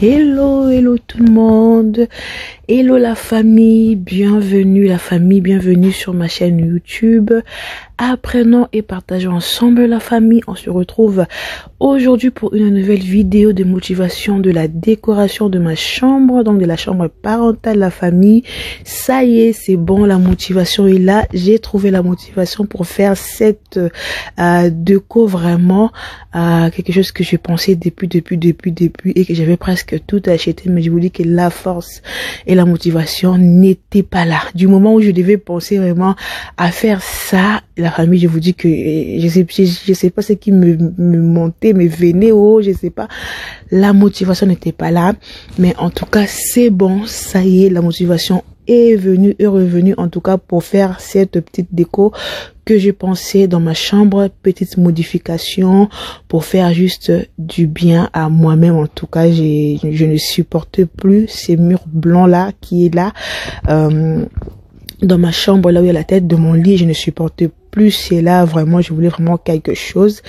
Hello, hello tout le monde, hello la famille, bienvenue sur ma chaîne YouTube. Apprenons et partageons ensemble la famille. On se retrouve aujourd'hui pour une nouvelle vidéo de motivation de la décoration de ma chambre, donc de la chambre parentale de la famille. Ça y est, c'est bon, la motivation est là. J'ai trouvé la motivation pour faire cette déco, vraiment quelque chose que je pensais depuis et que j'avais presque tout acheté, mais je vous dis que la force et la motivation n'étaient pas là. Du moment où je devais penser vraiment à faire ça, la famille, je vous dis que je sais pas ce qui me montait, me venait haut, je sais pas. La motivation n'était pas là, mais en tout cas, c'est bon, ça y est, la motivation est revenue en tout cas pour faire cette petite déco que j'ai pensé dans ma chambre, petite modification pour faire juste du bien à moi-même. En tout cas, je ne supporte plus ces murs blancs là qui est là dans ma chambre, là où il y a la tête de mon lit. Je ne supporte plus, c'est là vraiment, je voulais vraiment quelque chose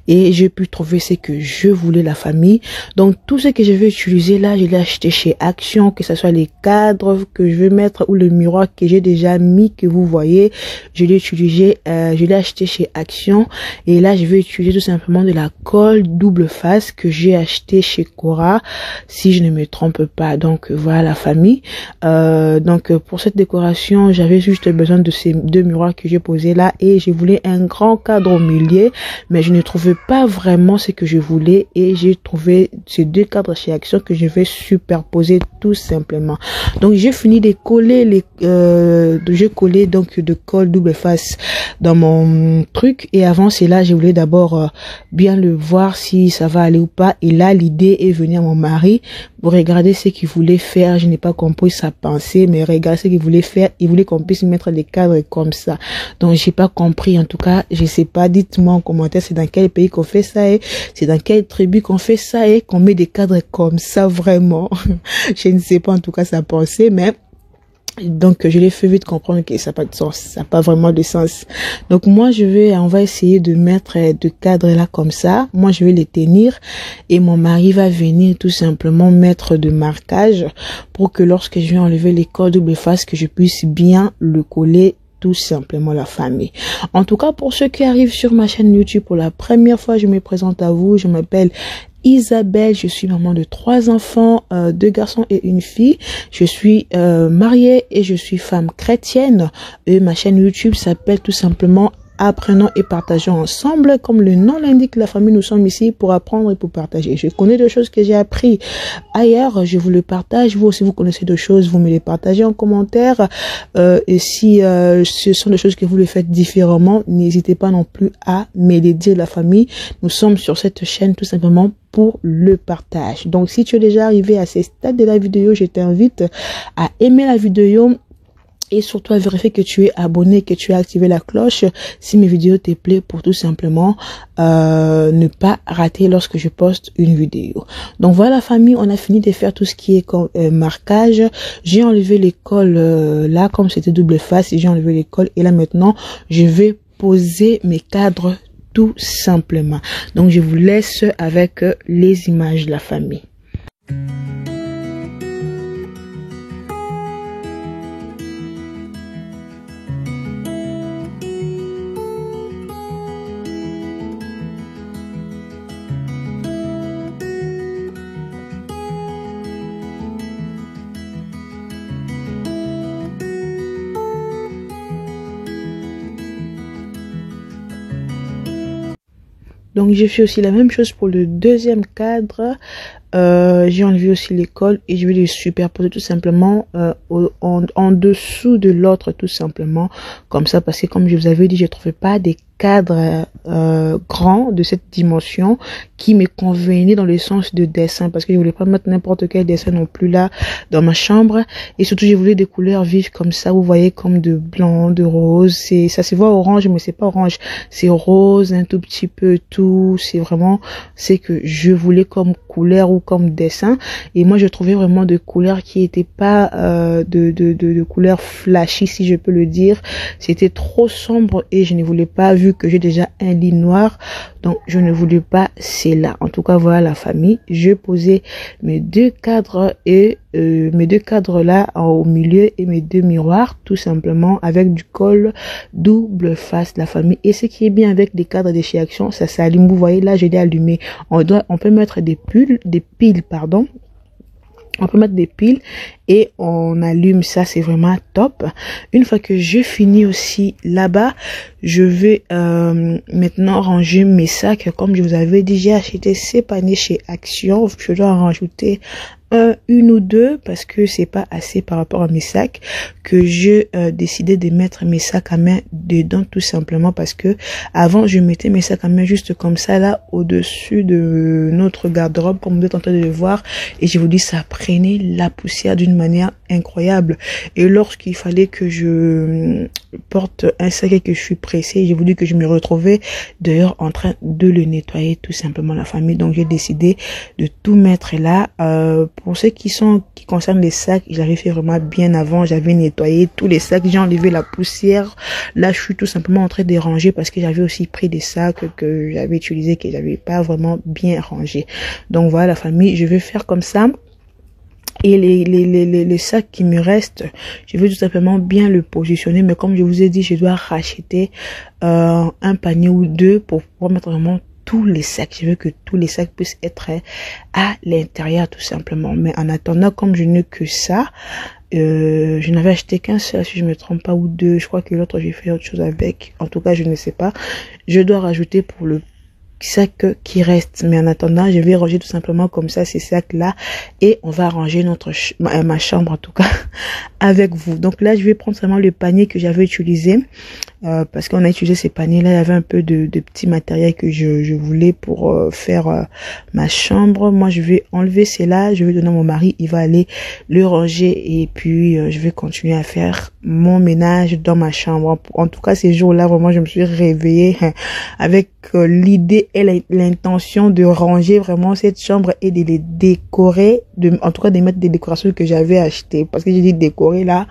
et j'ai pu trouver ce que je voulais, la famille. Donc tout ce que je vais utiliser là, je l'ai acheté chez Action, que ce soit les cadres que je vais mettre ou le miroir que j'ai déjà mis, que vous voyez, je l'ai utilisé, je l'ai acheté chez Action. Et là je vais utiliser tout simplement de la colle double face que j'ai acheté chez Cora, si je ne me trompe pas. Donc voilà la famille. Donc pour cette décoration, j'avais juste besoin de ces deux miroirs que j'ai posés là et je voulais un grand cadre au milieu, mais je ne trouvais pas vraiment ce que je voulais et j'ai trouvé ces deux cadres chez Action que je vais superposer tout simplement. Donc j'ai fini de coller j'ai collé donc de colle double face dans mon truc et avant cela je voulais d'abord bien le voir si ça va aller ou pas. Et là l'idée est venue à mon mari pour regarder ce qu'il voulait faire. Je n'ai pas compris sa pensée, mais regarde ce qu'il voulait faire. Il voulait qu'on puisse mettre des cadres comme ça. Donc j'ai pas compris, en tout cas je sais pas, dites-moi en commentaire c'est dans quel pays qu'on fait ça et c'est dans quelle tribu qu'on fait ça et qu'on met des cadres comme ça. Vraiment je ne sais pas en tout cas sa pensée, mais donc je l'ai fait vite comprendre que ça n'a pas de sens, ça n'a pas vraiment de sens. Donc moi on va essayer de mettre deux cadres là comme ça. Moi je vais les tenir et mon mari va venir tout simplement mettre de marquage pour que lorsque je vais enlever les colles double face, que je puisse bien le coller tout simplement, la famille. En tout cas, pour ceux qui arrivent sur ma chaîne YouTube pour la première fois, je me présente à vous. Je m'appelle Isabelle, je suis maman de 3 enfants, 2 garçons et une fille. Je suis mariée et je suis femme chrétienne. Et ma chaîne YouTube s'appelle tout simplement Apprenons et partageons ensemble. Comme le nom l'indique, la famille, nous sommes ici pour apprendre et pour partager. Je connais des choses que j'ai appris ailleurs, je vous le partage. Vous aussi, vous connaissez des choses, vous me les partagez en commentaire. Et si ce sont des choses que vous le faites différemment, n'hésitez pas non plus à me les dire, la famille. Nous sommes sur cette chaîne tout simplement pour le partage. Donc, si tu es déjà arrivé à ce stade de la vidéo, je t'invite à aimer la vidéo. Et surtout à vérifier que tu es abonné, que tu as activé la cloche si mes vidéos te plaisent, pour tout simplement ne pas rater lorsque je poste une vidéo. Donc voilà la famille, on a fini de faire tout ce qui est comme marquage. J'ai enlevé les colles là comme c'était double face et j'ai enlevé les colles et là maintenant je vais poser mes cadres tout simplement. Donc je vous laisse avec les images de la famille. Donc j'ai fait aussi la même chose pour le deuxième cadre. J'ai enlevé aussi les colles et je vais les superposer tout simplement en dessous de l'autre, tout simplement comme ça, parce que comme je vous avais dit, je ne trouvais pas des cadres grands de cette dimension qui me convenaient dans le sens de dessin, parce que je voulais pas mettre n'importe quel dessin non plus là dans ma chambre. Et surtout je voulais des couleurs vives comme ça, vous voyez, comme de blanc, de rose. Ça se voit orange, mais c'est pas orange, c'est rose un tout petit peu, tout. C'est vraiment ce que je voulais comme couleur ou comme dessin. Et moi je trouvais vraiment de couleurs qui étaient pas de couleurs flashy, si je peux le dire. C'était trop sombre et je ne voulais pas, vu vu que j'ai déjà un lit noir, donc je ne voulais pas cela. En tout cas, voilà la famille. Je posais mes deux cadres et mes deux cadres là au milieu et mes deux miroirs, tout simplement avec du col double face, la famille. Et ce qui est bien avec les cadres de chez Action, ça s'allume. Vous voyez là, je l'ai allumé. On peut mettre des piles, pardon. On peut mettre des piles et on allume ça, c'est vraiment top. Une fois que je finis aussi là-bas, je vais maintenant ranger mes sacs. Comme je vous avais dit, j'ai acheté ces paniers chez Action. Je dois en rajouter une ou deux parce que c'est pas assez par rapport à mes sacs, que je décidé de mettre mes sacs à main dedans, tout simplement parce que avant je mettais mes sacs à main juste comme ça là au-dessus de notre garde-robe, comme vous êtes en train de le voir, et je vous dis, ça prenait la poussière d'une manière incroyable. Et lorsqu'il fallait que je porte un sac et que je suis pressée, j'ai voulu que je me retrouvais dehors en train de le nettoyer, tout simplement, la famille. Donc j'ai décidé de tout mettre là. Pour ceux qui concernent les sacs, j'avais fait vraiment bien avant. J'avais nettoyé tous les sacs, j'ai enlevé la poussière. Là, je suis tout simplement en train de ranger parce que j'avais aussi pris des sacs que j'avais utilisés, que j'avais pas vraiment bien rangés. Donc voilà, la famille, je vais faire comme ça. Et les sacs qui me restent, je vais tout simplement bien le positionner. Mais comme je vous ai dit, je dois racheter un panier ou deux pour pouvoir mettre vraiment tous les sacs. Je veux que tous les sacs puissent être à l'intérieur, tout simplement. Mais en attendant, comme je n'ai que ça, je n'avais acheté qu'un seul, si je me trompe pas, ou deux. Je crois que l'autre, j'ai fait autre chose avec. En tout cas, je ne sais pas. Je dois rajouter pour le sac qui reste, mais en attendant, je vais ranger tout simplement comme ça ces sacs là et on va ranger ma chambre, en tout cas avec vous. Donc là, je vais prendre seulement le panier que j'avais utilisé parce qu'on a utilisé ces paniers là. Il y avait un peu de petits matériels que je voulais pour faire ma chambre. Moi, je vais enlever cela, je vais donner à mon mari, il va aller le ranger et puis je vais continuer à faire mon ménage dans ma chambre. En tout cas, ces jours-là, vraiment, je me suis réveillée avec l'idée et l'intention de ranger vraiment cette chambre et de les décorer, en tout cas de mettre des décorations que j'avais achetées, parce que j'ai dit décorer là,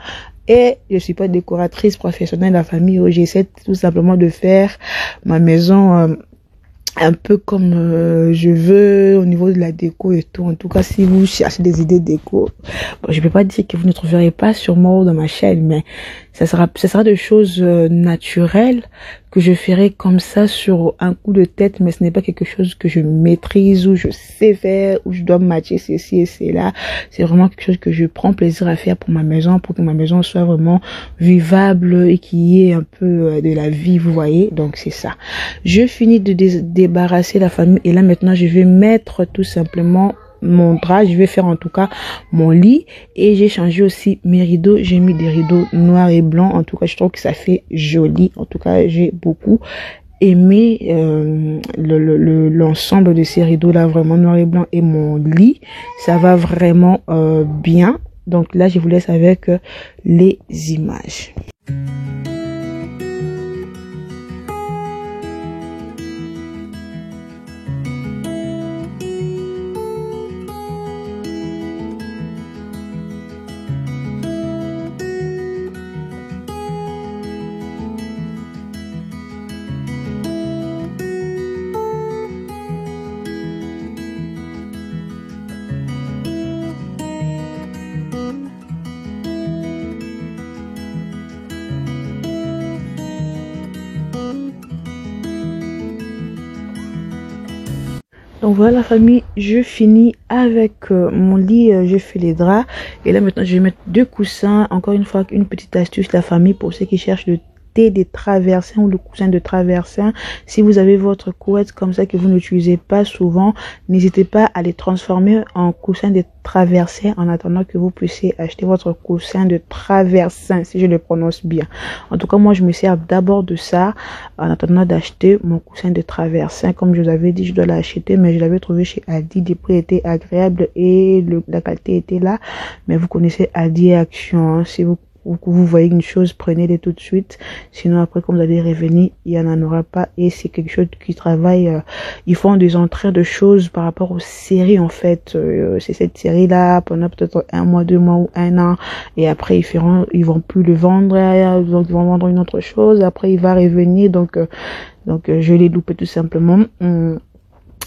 et je suis pas décoratrice professionnelle de la famille. J'essaie tout simplement de faire ma maison un peu comme je veux au niveau de la déco et tout. En tout cas, si vous cherchez des idées de déco, bon, je peux pas dire que vous ne trouverez pas sur moi ou dans ma chaîne, mais ça sera des choses naturelles que je ferai comme ça sur un coup de tête, mais ce n'est pas quelque chose que je maîtrise ou je sais faire ou je dois matcher ceci et cela. C'est vraiment quelque chose que je prends plaisir à faire pour ma maison, pour que ma maison soit vraiment vivable et qu'il y ait un peu de la vie, vous voyez. Donc c'est ça. Je finis de débarrasser la famille et là maintenant je vais mettre tout simplement mon drap. Je vais faire en tout cas mon lit et j'ai changé aussi mes rideaux. J'ai mis des rideaux noirs et blancs. En tout cas, je trouve que ça fait joli. En tout cas, j'ai beaucoup aimé l'ensemble de ces rideaux là, vraiment noir et blanc, et mon lit, ça va vraiment bien. Donc là, je vous laisse avec les images. Donc voilà la famille, je finis avec mon lit, je fais les draps et là maintenant je vais mettre deux coussins. Encore une fois, une petite astuce la famille pour ceux qui cherchent le thé des traversins ou le coussin de traversin. Si vous avez votre couette comme ça que vous n'utilisez pas souvent, n'hésitez pas à les transformer en coussin de traversins en attendant que vous puissiez acheter votre coussin de traversin, si je le prononce bien. En tout cas, moi je me sers d'abord de ça en attendant d'acheter mon coussin de traversin. Comme je vous avais dit, je dois l'acheter, mais je l'avais trouvé chez Aldi. Les prix étaient agréables et la qualité était là. Mais vous connaissez Aldi et Action, hein. Si vous vous voyez une chose, prenez-les tout de suite. Sinon, après, quand vous allez revenir, il n'y en aura pas. Et c'est quelque chose qui travaille. Ils font des entrées de choses par rapport aux séries, en fait. C'est cette série-là, pendant peut-être 1 mois, 2 mois ou 1 an. Et après, ils vont plus le vendre. Donc, ils vont vendre une autre chose. Après, il va revenir. Donc, je l'ai loupé tout simplement.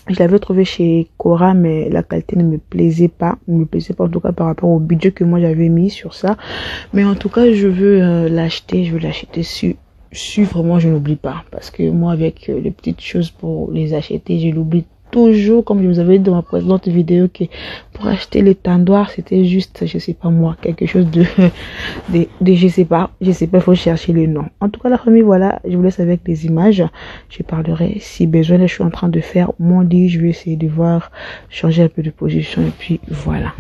Je l'avais trouvé chez Cora, mais la qualité ne me plaisait pas. Ne me plaisait pas en tout cas par rapport au budget que moi j'avais mis sur ça. Mais en tout cas, je veux l'acheter. Je veux l'acheter vraiment, je n'oublie pas. Parce que moi, avec les petites choses pour les acheter, je l'oublie toujours. Comme je vous avais dit dans ma précédente vidéo, que pour acheter les tendoirs, c'était juste, je sais pas moi, quelque chose de je sais pas, il faut chercher le nom. En tout cas, la famille, voilà, je vous laisse avec des images. Je parlerai si besoin. Là, je suis en train de faire mon lit. Je vais essayer de voir, changer un peu de position et puis voilà.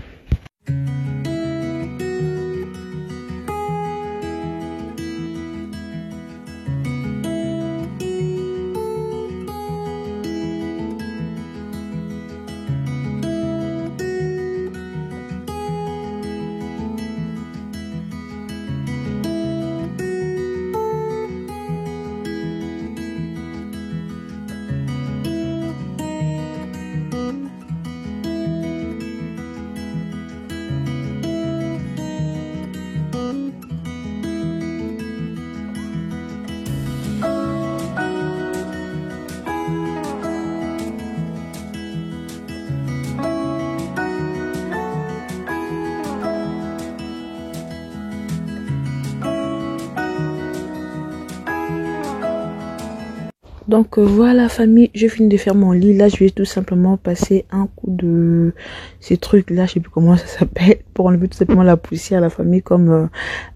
Donc voilà famille, je finis de faire mon lit. Là je vais tout simplement passer un coup de ces trucs là, je sais plus comment ça s'appelle, pour enlever tout simplement la poussière à la famille. Comme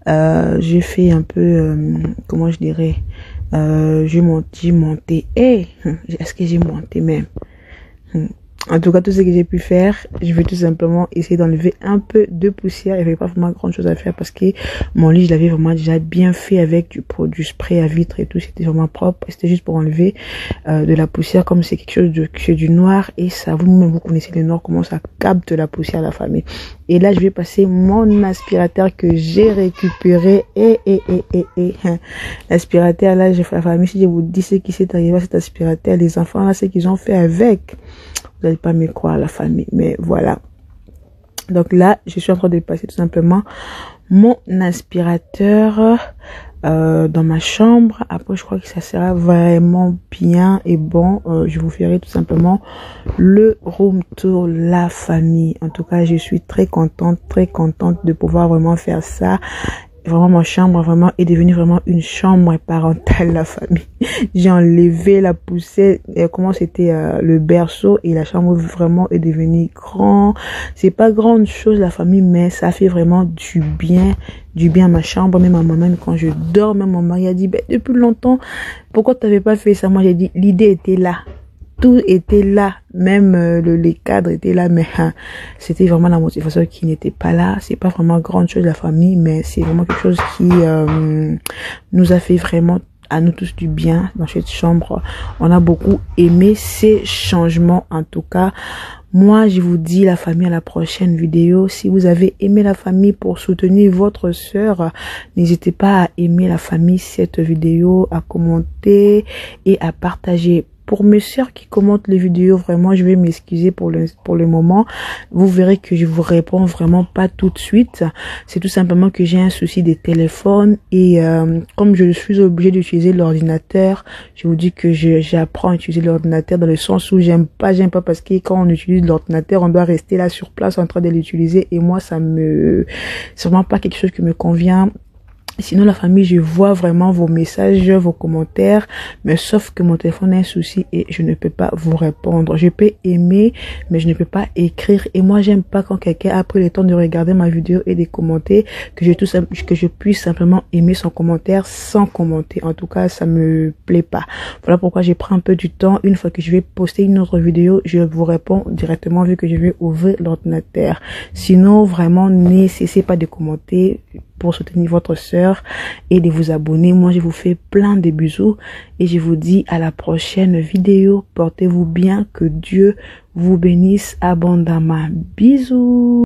j'ai fait un peu comment je dirais, j'ai monté, est-ce que j'ai monté même, en tout cas, tout ce que j'ai pu faire, je vais tout simplement essayer d'enlever un peu de poussière. Il n'y avait pas vraiment grande chose à faire parce que mon lit, je l'avais vraiment déjà bien fait avec du spray à vitre et tout. C'était vraiment propre. C'était juste pour enlever de la poussière, comme c'est quelque chose c'est du noir. Et ça, vous-même, vous connaissez le noir, comment ça capte la poussière à la famille. Et là, je vais passer mon aspirateur que j'ai récupéré. L'aspirateur, là, j'ai fait la famille. Si je vous dis ce qui s'est arrivé à cet aspirateur, les enfants, là, ce qu'ils ont fait avec. Vous n'allez pas me croire, la famille, mais voilà. Donc là, je suis en train de passer tout simplement mon aspirateur dans ma chambre. Après, je crois que ça sera vraiment bien et bon. Je vous ferai tout simplement le room tour, la famille. En tout cas, je suis très contente de pouvoir vraiment faire ça. Vraiment, ma chambre vraiment est devenue vraiment une chambre parentale, la famille. J'ai enlevé la poussière, comment c'était le berceau, et la chambre vraiment est devenue grand. C'est pas grande chose, la famille, mais ça fait vraiment du bien à ma chambre. Même à moi-même, quand je dors, même mon mari a dit, ben, depuis longtemps, pourquoi tu n'avais pas fait ça? Moi, j'ai dit, l'idée était là. Tout était là, même les cadres étaient là, mais c'était vraiment la motivation qui n'était pas là. C'est pas vraiment grande chose la famille, mais c'est vraiment quelque chose qui nous a fait vraiment à nous tous du bien dans cette chambre. On a beaucoup aimé ces changements, en tout cas. Moi, je vous dis, la famille, à la prochaine vidéo. Si vous avez aimé la famille, pour soutenir votre sœur, n'hésitez pas à aimer la famille, cette vidéo, à commenter et à partager. Pour mes sœurs qui commentent les vidéos, vraiment, je vais m'excuser pour le moment. Vous verrez que je vous réponds vraiment pas tout de suite. C'est tout simplement que j'ai un souci des téléphones et comme je suis obligée d'utiliser l'ordinateur, je vous dis que j'apprends à utiliser l'ordinateur dans le sens où j'aime pas parce que quand on utilise l'ordinateur, on doit rester là sur place en train de l'utiliser et moi, c'est vraiment pas quelque chose qui me convient. Sinon, la famille, je vois vraiment vos messages, vos commentaires, mais sauf que mon téléphone a un souci et je ne peux pas vous répondre. Je peux aimer, mais je ne peux pas écrire. Et moi, j'aime pas quand quelqu'un a pris le temps de regarder ma vidéo et de commenter, que je puisse simplement aimer son commentaire sans commenter. En tout cas, ça me plaît pas. Voilà pourquoi j'ai pris un peu du temps. Une fois que je vais poster une autre vidéo, je vous réponds directement vu que je vais ouvrir l'ordinateur. Sinon, vraiment, n'essayez pas de commenter pour soutenir votre sœur et de vous abonner. Moi, je vous fais plein de bisous et je vous dis à la prochaine vidéo. Portez-vous bien, que Dieu vous bénisse abondamment. Bisous.